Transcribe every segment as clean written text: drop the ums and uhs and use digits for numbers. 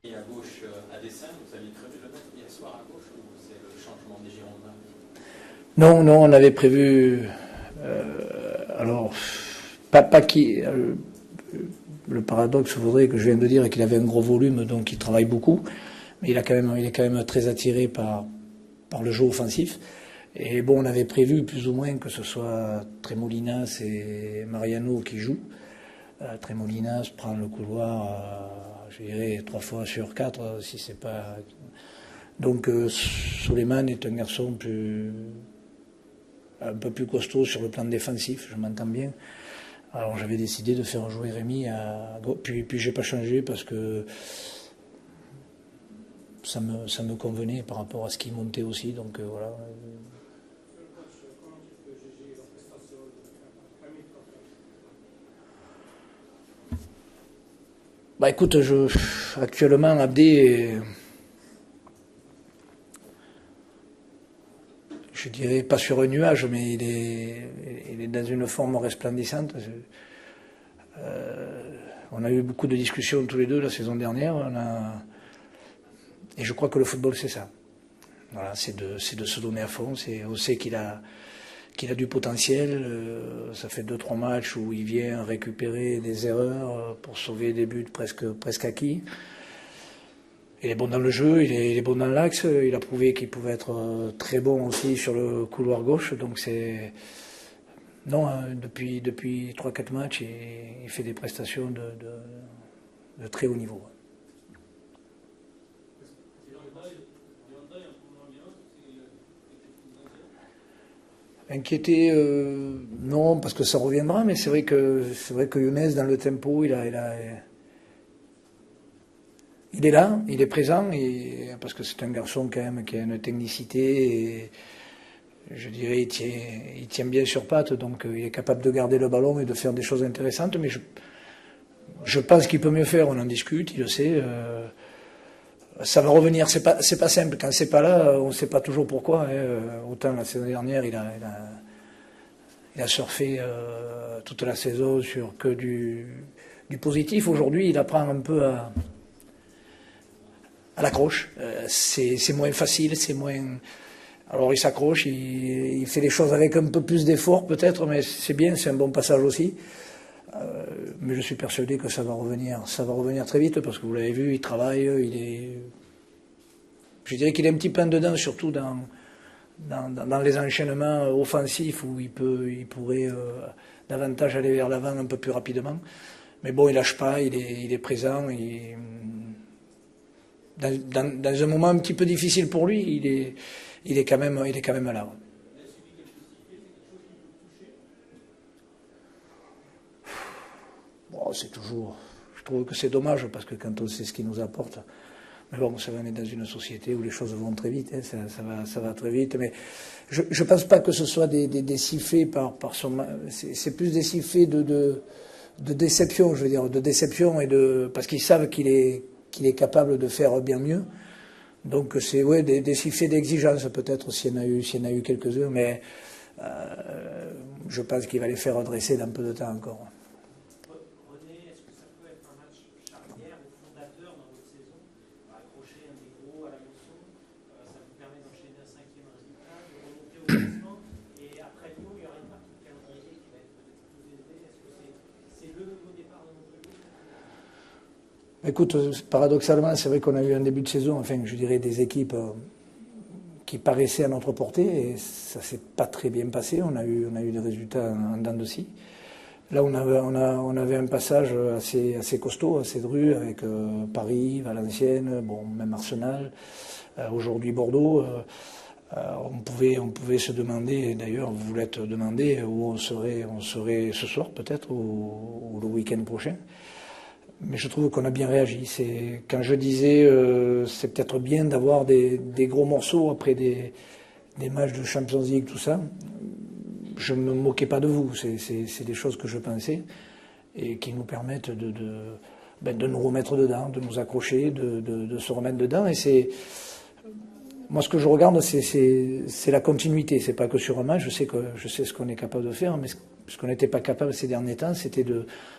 Et à gauche, à dessein, vous aviez prévu de le mettre hier soir à gauche ou c'est le changement des Girondins? Non, non, on avait prévu. Alors, pas qui. Le paradoxe voudrait que je viens de dire qu'il avait un gros volume, donc il travaille beaucoup, mais il est quand même très attiré par le jeu offensif. Et bon, on avait prévu plus ou moins que ce soit Tremolinas et Mariano qui jouent. Tremolinas prend le couloir, je dirais 3 fois sur 4, si c'est pas. Donc Souleymane est un garçon un peu plus costaud sur le plan défensif, je m'entends bien. Alors j'avais décidé de faire jouer Rémi puis j'ai pas changé parce que ça me convenait par rapport à ce qui montait aussi, donc voilà. Bah écoute, actuellement Abdé, je dirais pas sur un nuage, mais il est dans une forme resplendissante. On a eu beaucoup de discussions tous les deux la saison dernière, et je crois que le football c'est ça. Voilà, c'est de se donner à fond. On sait qu'il a du potentiel. Ça fait 2-3 matchs où il vient récupérer des erreurs pour sauver des buts presque acquis. Il est bon dans le jeu, il est bon dans l'axe. Il a prouvé qu'il pouvait être très bon aussi sur le couloir gauche. Donc c'est non, depuis 3-4 matchs, il fait des prestations de très haut niveau. Inquiété, non, parce que ça reviendra, mais c'est vrai que Younes, dans le tempo, il est là, il est présent, parce que c'est un garçon quand même qui a une technicité, et je dirais il tient bien sur pattes, donc il est capable de garder le ballon et de faire des choses intéressantes, mais je pense qu'il peut mieux faire, on en discute, il le sait. Ça va revenir, c'est pas simple. Quand c'est pas là, on ne sait pas toujours pourquoi. Autant la saison dernière, il a surfé toute la saison sur que du positif. Aujourd'hui, il apprend un peu à l'accroche. C'est moins facile, c'est moins. Alors il s'accroche, il fait les choses avec un peu plus d'effort peut-être, mais c'est bien, c'est un bon passage aussi. Mais je suis persuadé que ça va revenir très vite parce que vous l'avez vu, il travaille, je dirais qu'il est un petit peu en dedans, surtout dans les enchaînements offensifs où il pourrait davantage aller vers l'avant un peu plus rapidement. Mais bon, il lâche pas, il est présent. Dans un moment un petit peu difficile pour lui, il est quand même là. Bon, c'est toujours. Je trouve que c'est dommage parce que quand on sait ce qu'il nous apporte. Mais bon, ça va, on est dans une société où les choses vont très vite, ça va très vite. Mais je ne pense pas que ce soit des sifflets par son. C'est plus des sifflets de déception, je veux dire, de déception parce qu'ils savent qu'il est capable de faire bien mieux. Donc c'est des sifflets d'exigence peut-être s'il y en a eu quelques-uns, mais je pense qu'il va les faire redresser dans peu de temps encore. Écoute, paradoxalement, c'est vrai qu'on a eu un début de saison, enfin, je dirais des équipes qui paraissaient à notre portée, et ça s'est pas très bien passé. On a eu des résultats en dents de scie. Là, on avait un passage assez costaud, assez dru, avec Paris, Valenciennes, bon, même Arsenal, aujourd'hui Bordeaux. On pouvait se demander, d'ailleurs, vous vous l'êtes demandé, où on serait ce soir peut-être, ou le week-end prochain. Mais je trouve qu'on a bien réagi. Quand je disais c'est peut-être bien d'avoir des gros morceaux après des matchs de Champions League, tout ça, je ne me moquais pas de vous. C'est des choses que je pensais et qui nous permettent de nous remettre dedans, de nous accrocher, de se remettre dedans. Et moi, ce que je regarde, c'est la continuité. C'est pas que sur un match. Je sais ce qu'on est capable de faire, mais ce qu'on n'était pas capable ces derniers temps, c'était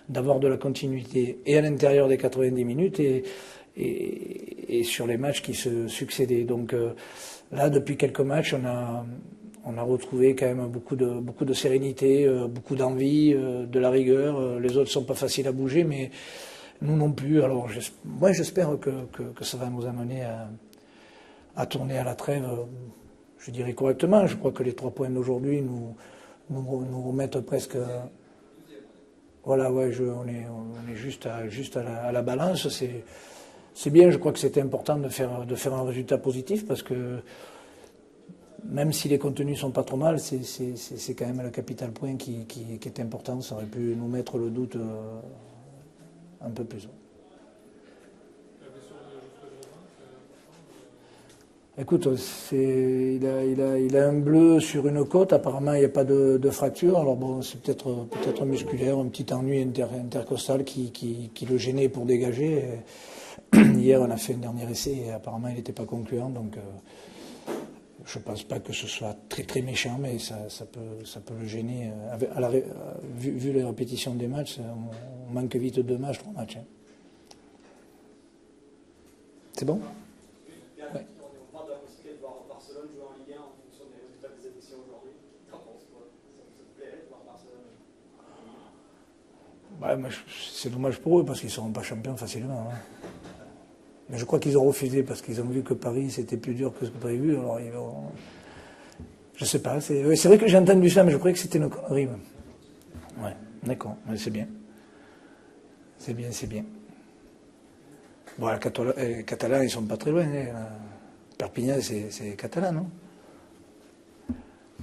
d'avoir de la continuité et à l'intérieur des 90 minutes et sur les matchs qui se succédaient. Donc là, depuis quelques matchs, on a retrouvé quand même beaucoup de sérénité, beaucoup d'envie, de la rigueur. Les autres sont pas faciles à bouger, mais nous non plus. Alors moi, j'espère que ça va nous amener à tourner à la trêve, je dirais correctement. Je crois que les 3 points d'aujourd'hui nous remettent presque. Voilà, ouais, on est juste à la balance. C'est bien. Je crois que c'était important de faire un résultat positif parce que même si les contenus sont pas trop mal, c'est quand même le capital point qui est important. Ça aurait pu nous mettre le doute un peu plus. Écoute, il a un bleu sur une côte. Apparemment, il n'y a pas de fracture. Alors bon, c'est peut-être musculaire, un petit ennui intercostal qui le gênait pour dégager. Hier, on a fait un dernier essai et apparemment, il n'était pas concluant. Donc, je ne pense pas que ce soit très très méchant, mais ça peut le gêner. Vu les répétitions des matchs, on manque vite 2 matchs, 3 matchs. Hein. C'est bon? Ouais. Ouais, c'est dommage pour eux parce qu'ils ne seront pas champions facilement. Hein. Mais je crois qu'ils ont refusé parce qu'ils ont vu que Paris c'était plus dur que ce que prévu. Alors je sais pas. C'est vrai que j'ai entendu ça, mais je croyais que c'était une connerie. Ouais, d'accord. Ouais, c'est bien. C'est bien. Bon, les Catalans, ils sont pas très loin. Hein. Perpignan, c'est catalan, non?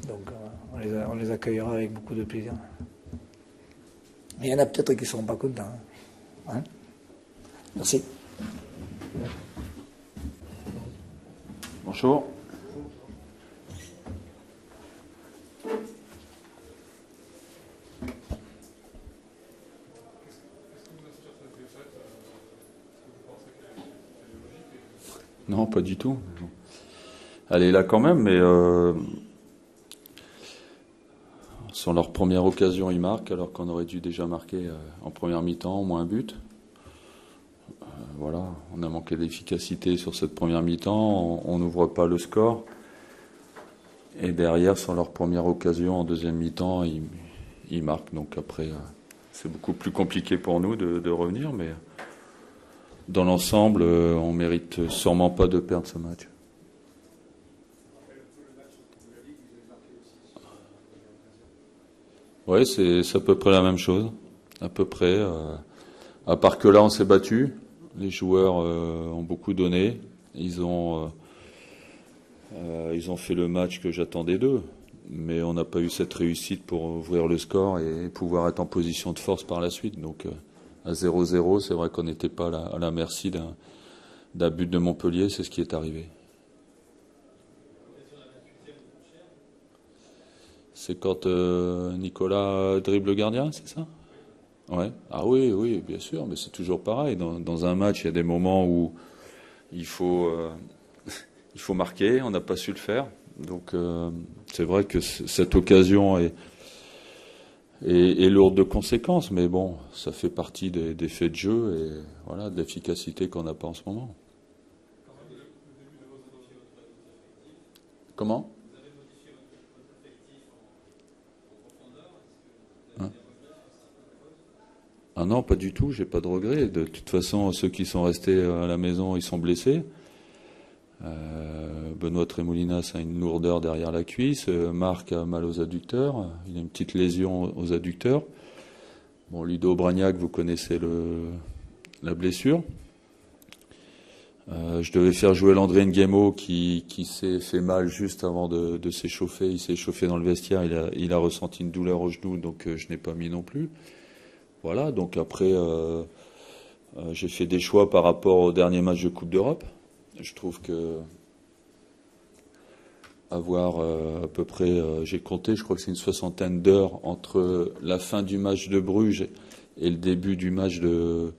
Donc, on les accueillera avec beaucoup de plaisir. Mais il y en a peut-être qui ne seront pas contents. Hein. Merci. Bonjour. Non, pas du tout. Elle est là quand même, mais sur leur première occasion, ils marquent, alors qu'on aurait dû déjà marquer en première mi-temps, au moins un but. Voilà, on a manqué d'efficacité sur cette première mi-temps, on n'ouvre pas le score. Et derrière, sur leur première occasion, en deuxième mi-temps, ils marquent. Donc après, c'est beaucoup plus compliqué pour nous de revenir, mais dans l'ensemble, on mérite sûrement pas de perdre ce match. Oui, c'est à peu près la même chose. À peu près. À part que là, on s'est battu. Les joueurs ont beaucoup donné. Ils ont fait le match que j'attendais d'eux. Mais on n'a pas eu cette réussite pour ouvrir le score et pouvoir être en position de force par la suite. Donc à 0-0, c'est vrai qu'on n'était pas à la merci d'un but de Montpellier. C'est ce qui est arrivé. C'est quand Nicolas dribble le gardien, c'est ça? Ouais. Ah oui, bien sûr, mais c'est toujours pareil. Dans un match, il y a des moments où il faut marquer, on n'a pas su le faire. Donc c'est vrai que cette occasion est lourde de conséquences, mais bon, ça fait partie des faits de jeu et voilà, de l'efficacité qu'on n'a pas en ce moment. Comment? Ah non, pas du tout, j'ai pas de regrets. De toute façon, ceux qui sont restés à la maison, ils sont blessés. Benoît Trémoulinas a une lourdeur derrière la cuisse. Marc a mal aux adducteurs. Il a une petite lésion aux adducteurs. Bon, Ludo Bragnac, vous connaissez la blessure. Je devais faire jouer Landry Nguemo qui s'est fait mal juste avant de s'échauffer. Il s'est échauffé dans le vestiaire. Il a ressenti une douleur au genou, donc je n'ai pas mis non plus. Voilà, donc après, j'ai fait des choix par rapport au dernier match de Coupe d'Europe. Je trouve que avoir à peu près, j'ai compté, je crois que c'est une 60aine d'heures entre la fin du match de Bruges et le début du match de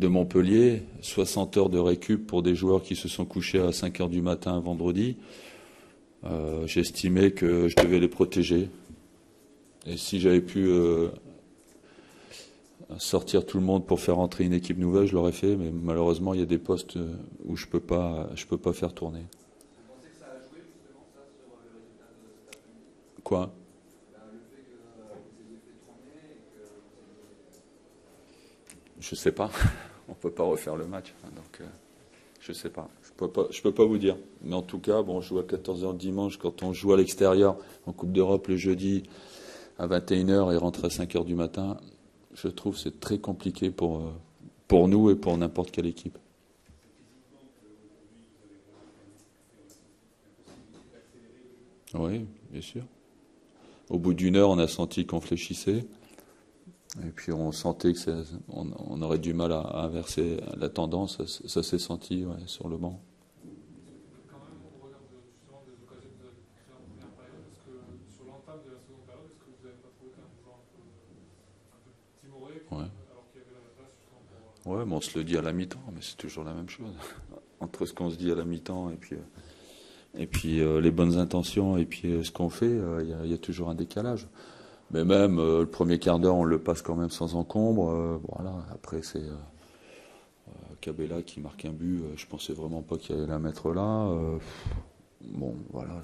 Montpellier, 60 heures de récup pour des joueurs qui se sont couchés à 5 heures du matin vendredi. J'estimais que je devais les protéger. Et si j'avais pu sortir tout le monde pour faire entrer une équipe nouvelle, je l'aurais fait, mais malheureusement, il y a des postes où je peux pas faire tourner. Vous pensez que ça a joué justement ça sur le résultat de cet après-midi? Quoi? Le fait que vous ayez fait tourner et que Je sais pas. On peut pas refaire le match, donc je sais pas. Je peux pas vous dire. Mais en tout cas, bon, je joue à 14h dimanche. Quand on joue à l'extérieur en Coupe d'Europe le jeudi à 21h et rentre à 5h du matin, je trouve que c'est très compliqué pour nous et pour n'importe quelle équipe. Oui, bien sûr. Au bout d'une heure, on a senti qu'on fléchissait. Et puis on sentait que on aurait du mal à inverser la tendance. Ça s'est senti sur le banc. Quand même, au regard justement des occasions que vous avez créées en première période, est-ce que sur l'entame de la seconde période, est-ce que vous n'avez pas trouvé qu'un joueur un peu timoré, alors qu'il y avait la place justement pour... Ouais, mais on se le dit à la mi-temps, mais c'est toujours la même chose. Entre ce qu'on se dit à la mi-temps et puis les bonnes intentions et puis ce qu'on fait, il y a toujours un décalage. Mais même le premier quart d'heure, on le passe quand même sans encombre. Voilà. Après, c'est Cabella qui marque un but. Je pensais vraiment pas qu'il allait la mettre là. Bon, voilà,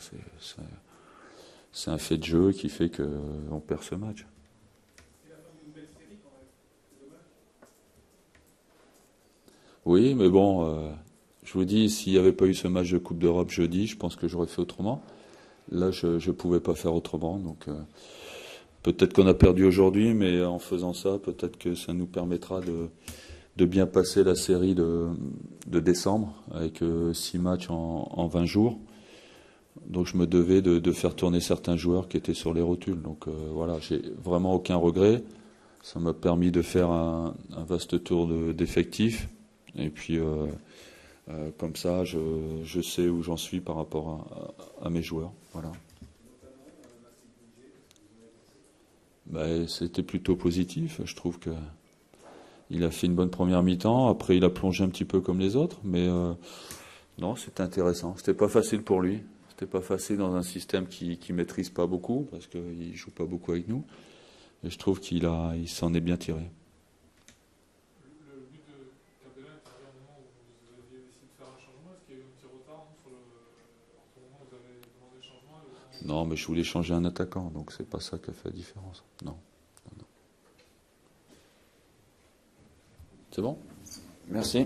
c'est un fait de jeu qui fait qu'on perd ce match. Oui, mais bon, je vous dis, s'il n'y avait pas eu ce match de Coupe d'Europe jeudi, je pense que j'aurais fait autrement. Là, je ne pouvais pas faire autrement, donc peut-être qu'on a perdu aujourd'hui, mais en faisant ça, peut-être que ça nous permettra de bien passer la série de décembre, avec 6 matchs en 20 jours. Donc je me devais de faire tourner certains joueurs qui étaient sur les rotules. Donc voilà, j'ai vraiment aucun regret. Ça m'a permis de faire un vaste tour d'effectifs. Et puis comme ça, je sais où j'en suis par rapport à mes joueurs. Voilà. C'était plutôt positif. Je trouve que il a fait une bonne première mi-temps. Après, il a plongé un petit peu comme les autres, mais non, c'était intéressant. C'était pas facile pour lui. C'était pas facile dans un système qui maîtrise pas beaucoup parce qu'il joue pas beaucoup avec nous. Et je trouve il s'en est bien tiré. Le but de Cabella est arrivé à un moment où vous aviez décidé de faire un changement. Est-ce qu'il y a eu un petit retard entre le moment où vous avez demandé le changement et le moment où... Non, mais je voulais changer un attaquant, donc c'est pas ça qui a fait la différence. Non. C'est bon ? Merci.